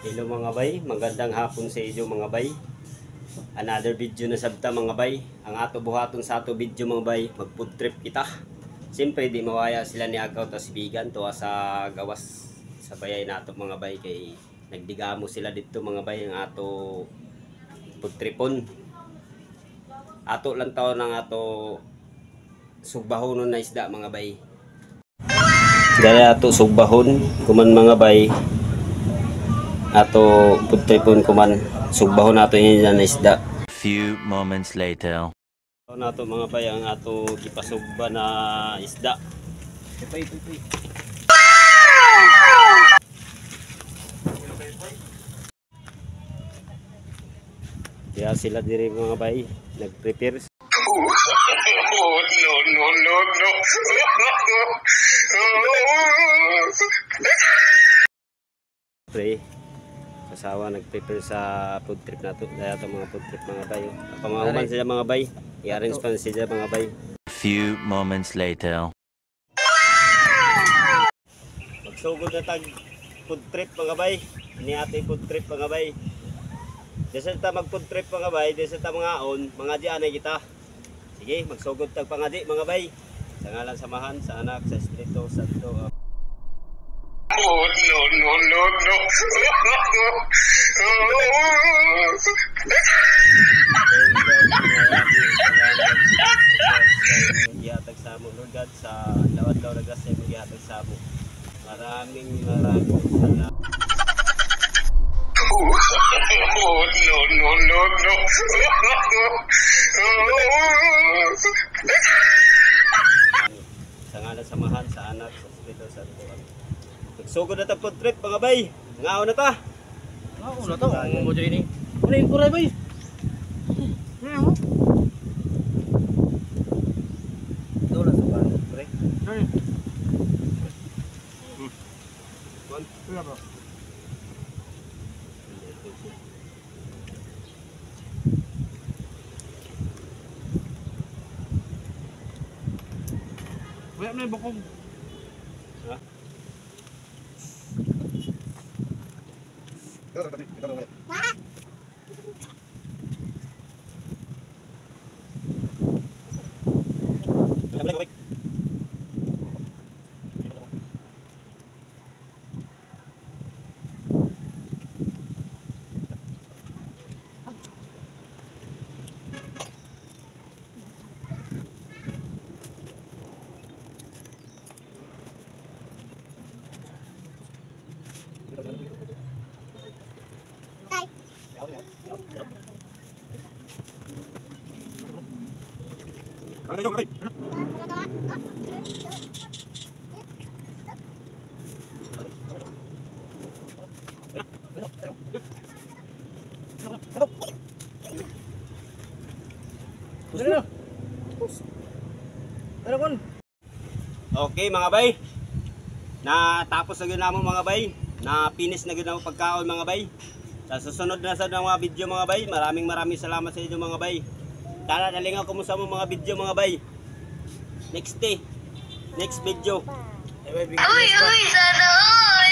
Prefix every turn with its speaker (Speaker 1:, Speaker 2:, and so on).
Speaker 1: Hello mga bay, magandang hapon sa inyo mga bay. Another video na sabta mga bay. Ang ato buhaton sa ato video mga bay, mag-food trip kita. Siyempre di mawaya sila ni Agaw ta sibigan tuwa sa gawas sa bayay nato mga bay kay nagdigamo sila dito mga bay ang ato food tripon. Ato lang taon ng ato sugbahon na isda mga bay. Dali ato sugbahon kuman mga bay. Ato putripon kuman sugbahon nato yan na isda.
Speaker 2: Few moments later.
Speaker 1: Nato mga bay ang ato gipasugba na isda. Ipay. Kaya sila diri mga bay nag-prepare. Pre, kasawa nag-prepare sa food trip nato. Daya to mga food trip mga bay. Pamahuman sila mga bay. I-arrange pa sila mga bay.
Speaker 2: Few moments later.
Speaker 1: Magsugod na tag food trip mga bay. Ini ate food trip mga bay. Desa ta mag food trip mga bay, desa ta mga on, mga di anay kita. Sige, magsugod tag pangadi mga bay. Sa ngalan samahan sa anak sa Espiritu Santo.
Speaker 3: Oh, no.
Speaker 1: Gihatag sa mo Lord God sa lawad-law na grasya mo gihatag sa mo. Maraming salamat.
Speaker 3: Oh, no.
Speaker 1: Sa ngalan samahan sa anak sa Espiritu Santo. Magsugod na tag food trip mga bay. Ngao na ta.
Speaker 4: Ngao na ta. Ang mo diri ni. Ano yung kuray bay?
Speaker 1: Doon na sa bahay, pre.
Speaker 4: Ay.
Speaker 1: Kuan.
Speaker 4: Wala ba? Wala na yung bakog.
Speaker 1: Ha? Okay mga bay. Natapos na gyud namo mga bay. Na finish na gyud ang pagkaon mga bay. Sa susunod na sa mga video mga bay, maraming salamat sa inyo mga bay. Tara dalingaw ko mo sa mga video mga bay. Next video.
Speaker 3: Uy, sana all!